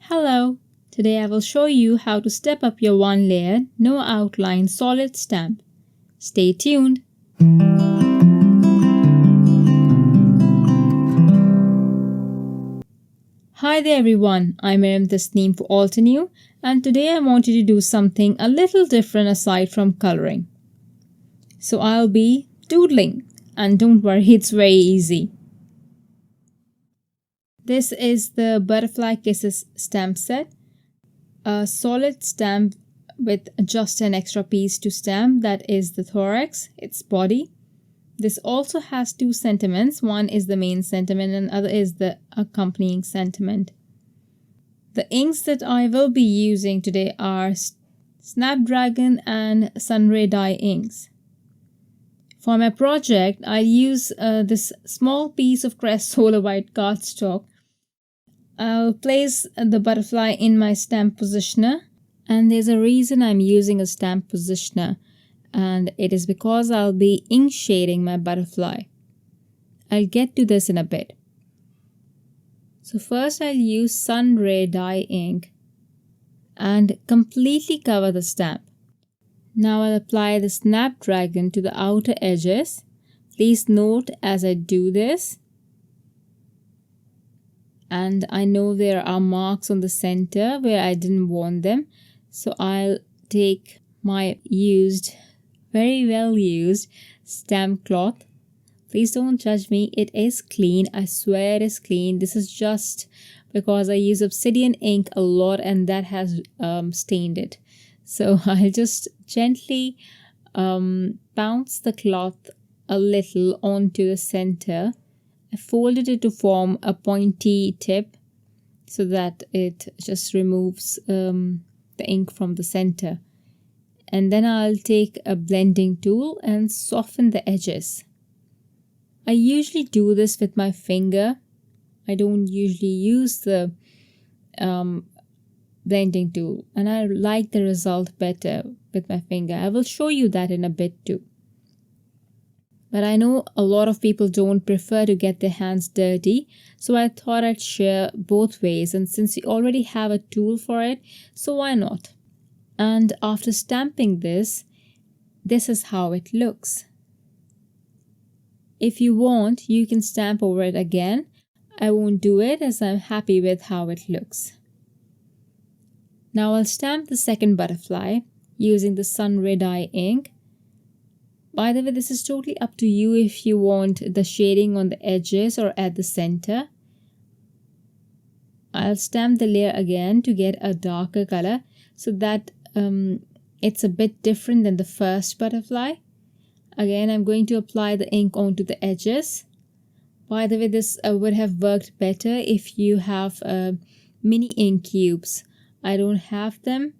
Hello! Today I will show you how to step up your one layer, no outline solid stamp. Stay tuned! Hi there everyone, I'm Miriam Tasneem for Altenew, and today I wanted to do something a little different aside from coloring. So I'll be doodling, and don't worry, it's very easy. This is the Butterfly Kisses stamp set, a solid stamp with just an extra piece to stamp, that is the thorax, its body. This also has two sentiments, one is the main sentiment and other is the accompanying sentiment. The inks that I will be using today are Snapdragon and Sunray Die inks. For my project, I'll use this small piece of Crest solar white cardstock. I'll place the butterfly in my stamp positioner, and there's a reason I'm using a stamp positioner, and it is because I'll be ink shading my butterfly. I'll get to this in a bit. So first I'll use Sunray Dye Ink and completely cover the stamp. Now I'll apply the Snapdragon to the outer edges. Please note as I do this, and I know there are marks on the center where I didn't want them, so I'll take my very well used stamp cloth. Please don't judge me, it is clean, I swear it is clean. This is just because I use obsidian ink a lot and that has stained it. So I'll just gently bounce the cloth a little onto the center. I folded it to form a pointy tip so that it just removes the ink from the center. And then I'll take a blending tool and soften the edges. I usually do this with my finger. I don't usually use the blending tool, and I like the result better with my finger. I will show you that in a bit too. But I know a lot of people don't prefer to get their hands dirty, so I thought I'd share both ways, and since you already have a tool for it, so why not? And after stamping this is how it looks. If you want, you can stamp over it again. I won't do it as I'm happy with how it looks. Now I'll stamp the second butterfly using the Sunray Dye ink. By the way, this is totally up to you if you want the shading on the edges or at the center. I'll stamp the layer again to get a darker color so that it's a bit different than the first butterfly. Again, I'm going to apply the ink onto the edges. By the way, this would have worked better if you have mini ink cubes. I don't have them,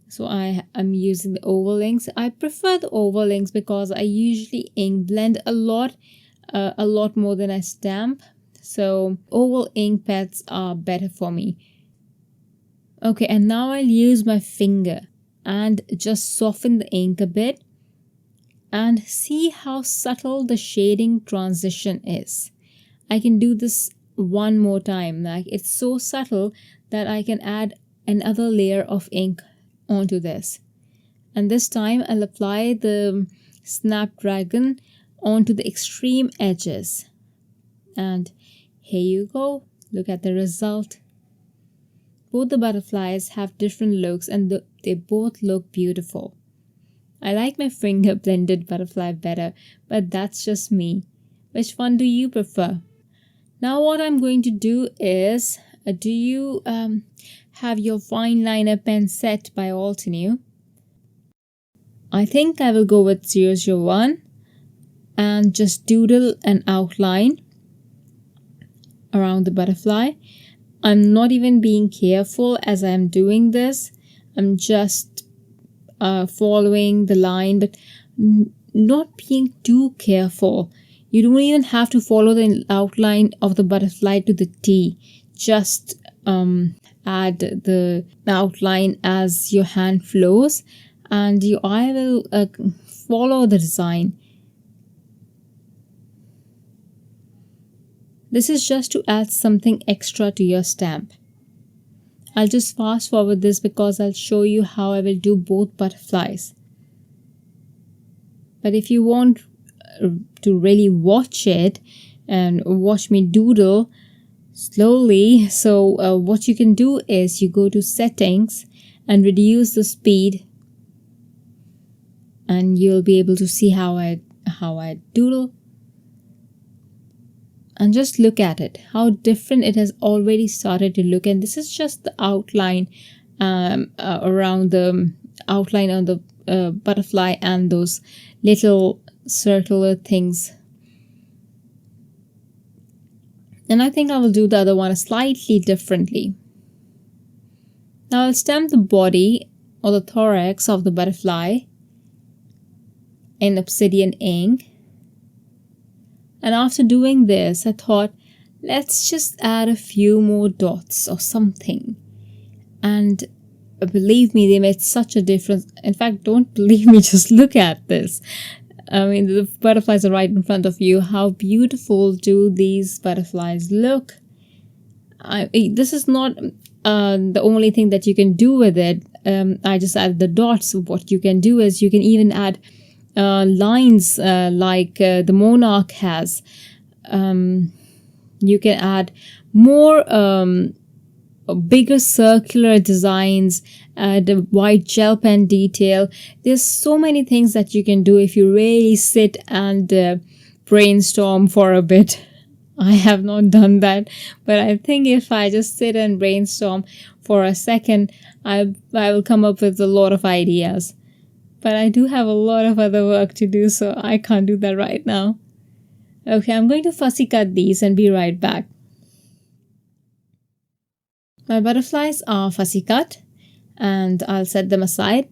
so I'm using the oval inks. I prefer the oval inks because I usually ink blend a lot more than I stamp. So oval ink pads are better for me. Okay, and now I'll use my finger and just soften the ink a bit and see how subtle the shading transition is. I can do this one more time. Like, it's so subtle that I can add another layer of ink onto this. And this time I'll apply the Snapdragon onto the extreme edges. And here you go. Look at the result. Both the butterflies have different looks and they both look beautiful. I like my finger blended butterfly better, but that's just me. Which one do you prefer? Now what I'm going to do is, do you have your fine liner pen set by Altenew? I think I will go with 001 and just doodle an outline around the butterfly. I'm not even being careful as I'm doing this. I'm just following the line, but not being too careful. You don't even have to follow the outline of the butterfly to the T. Just add the outline as your hand flows, and your eye will follow the design. This is just to add something extra to your stamp. I'll just fast forward this because I'll show you how I will do both butterflies. But if you want to really watch it and watch me doodle slowly, so what you can do is you go to settings and reduce the speed, and you'll be able to see how I doodle. And just look at it, how different it has already started to look. And this is just the outline around the outline on the butterfly and those little circular things. And I think I will do the other one slightly differently. Now I'll stamp the body or the thorax of the butterfly in obsidian ink. And after doing this, I thought, let's just add a few more dots or something. And believe me, they made such a difference. In fact, don't believe me, just look at this. I mean, the butterflies are right in front of you. How beautiful do these butterflies look? This is not the only thing that you can do with it. I just added the dots. What you can do is you can even add lines like the monarch has. You can add more bigger circular designs, the white gel pen detail. There's so many things that you can do if you really sit and brainstorm for a bit. I have not done that, but I think if I just sit and brainstorm for a second, I will come up with a lot of ideas. But I do have a lot of other work to do, so I can't do that right now. Okay, I'm going to fussy cut these and be right back. My butterflies are fussy cut and I'll set them aside.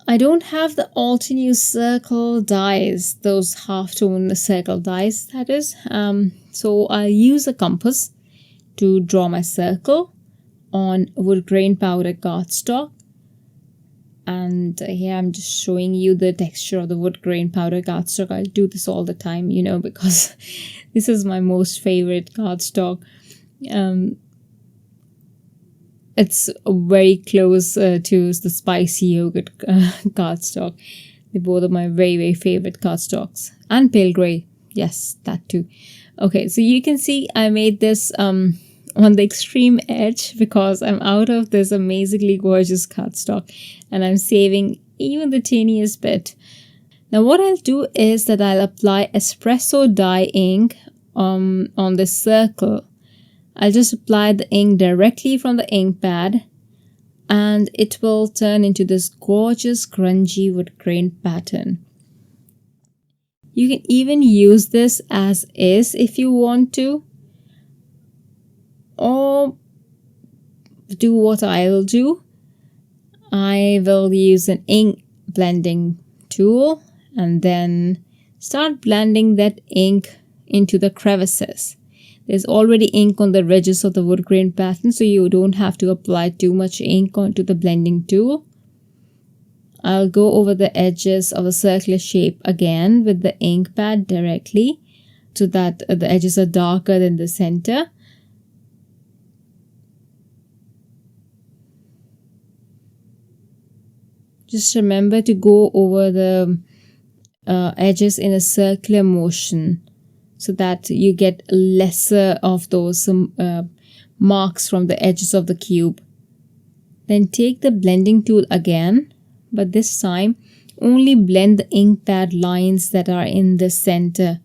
I don't have the Altenew circle dies, those half-tone circle dies, that is. So I'll use a compass to draw my circle on Woodgrain Powder Cardstock. And here I'm just showing you the texture of the Woodgrain Powder Cardstock. I'll do this all the time, you know, because this is my most favorite cardstock. It's very close to the spicy yogurt cardstock. They're both of my very, very favorite cardstocks. And pale grey. Yes, that too. Okay, so you can see I made this on the extreme edge because I'm out of this amazingly gorgeous cardstock and I'm saving even the teeniest bit. Now what I'll do is that I'll apply Espresso Dye Ink on this circle. I'll just apply the ink directly from the ink pad and it will turn into this gorgeous grungy wood grain pattern. You can even use this as is if you want to, or do what I will do. I will use an ink blending tool and then start blending that ink into the crevices. There's already ink on the ridges of the wood grain pattern, so you don't have to apply too much ink onto the blending tool. I'll go over the edges of a circular shape again with the ink pad directly so that the edges are darker than the center. Just remember to go over the edges in a circular motion so that you get lesser of those marks from the edges of the cube. Then take the blending tool again, but this time only blend the ink pad lines that are in the center.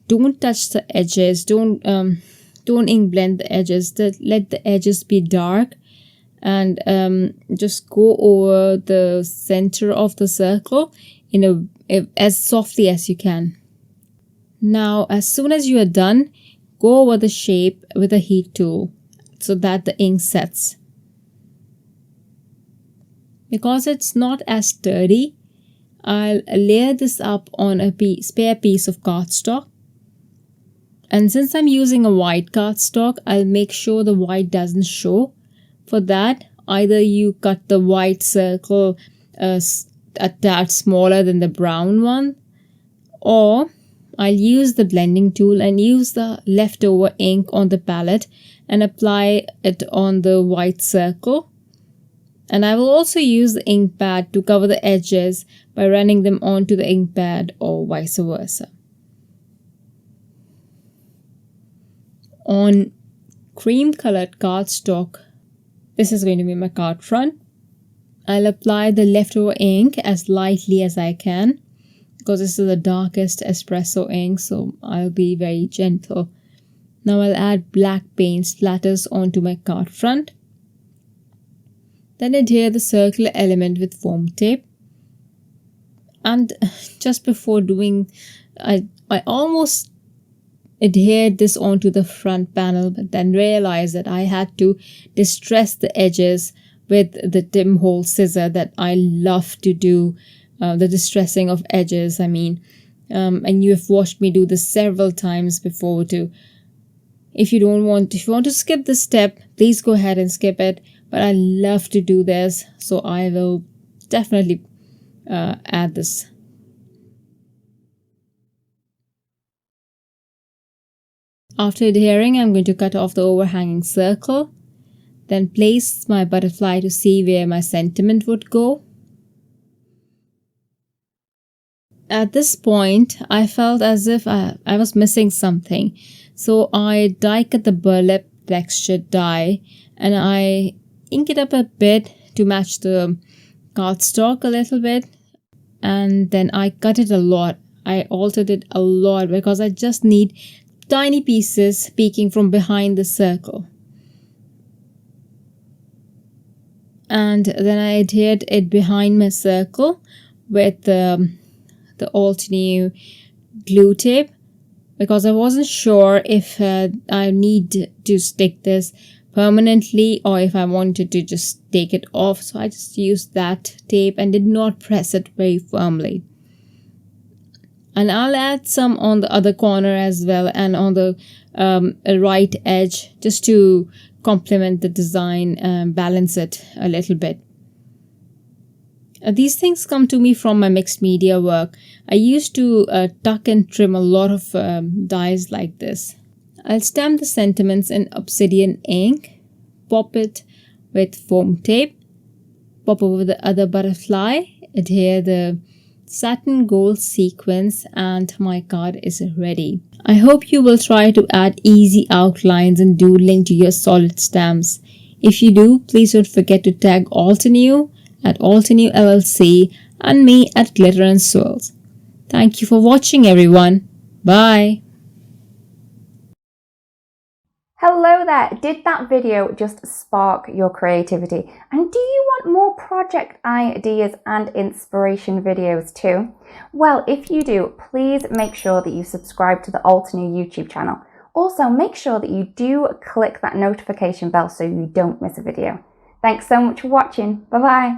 Don't touch the edges, don't ink blend the edges, let the edges be dark and just go over the center of the circle as softly as you can. Now, as soon as you are done, go over the shape with a heat tool so that the ink sets. Because it's not as sturdy, I'll layer this up on a spare piece of cardstock. And since I'm using a white cardstock, I'll make sure the white doesn't show. For that, either you cut the white circle a tad smaller than the brown one, or I'll use the blending tool and use the leftover ink on the palette and apply it on the white circle. And I will also use the ink pad to cover the edges by running them onto the ink pad or vice versa. On cream colored cardstock, this is going to be my card front. I'll apply the leftover ink as lightly as I can because this is the darkest espresso ink, so I'll be very gentle. Now I'll add black paint splatters onto my card front. Then adhere the circular element with foam tape. And just before doing, I almost adhered this onto the front panel, but then realized that I had to distress the edges with the Tim Holtz scissor that I love to do, the distressing of edges, I mean. And you have watched me do this several times before too. If you want to skip this step, please go ahead and skip it. But I love to do this, so I will definitely add this. After adhering, I'm going to cut off the overhanging circle, then place my butterfly to see where my sentiment would go. At this point, I felt as if I was missing something, so I die cut the Burlap Texture Die and I ink it up a bit to match the cardstock a little bit, and then I cut it a lot. I altered it a lot because I just need tiny pieces peeking from behind the circle. And then I adhered it behind my circle with the Altenew glue tape because I wasn't sure if I need to stick this permanently or if I wanted to just take it off. So I just used that tape and did not press it very firmly. And I'll add some on the other corner as well and on the right edge just to complement the design, balance it a little bit. These things come to me from my mixed media work. I used to tuck and trim a lot of dies like this. I'll stamp the sentiments in obsidian ink, pop it with foam tape, pop over the other butterfly, adhere the satin gold sequins, and my card is ready. I hope you will try to add easy outlines and doodling to your solid stamps. If you do, please don't forget to tag Altenew at Altenew LLC and me at Glitter and Swirls. Thank you for watching, everyone. Bye. Hello there! Did that video just spark your creativity? And do you want more project ideas and inspiration videos too? Well, if you do, please make sure that you subscribe to the Altenew YouTube channel. Also, make sure that you do click that notification bell so you don't miss a video. Thanks so much for watching. Bye bye!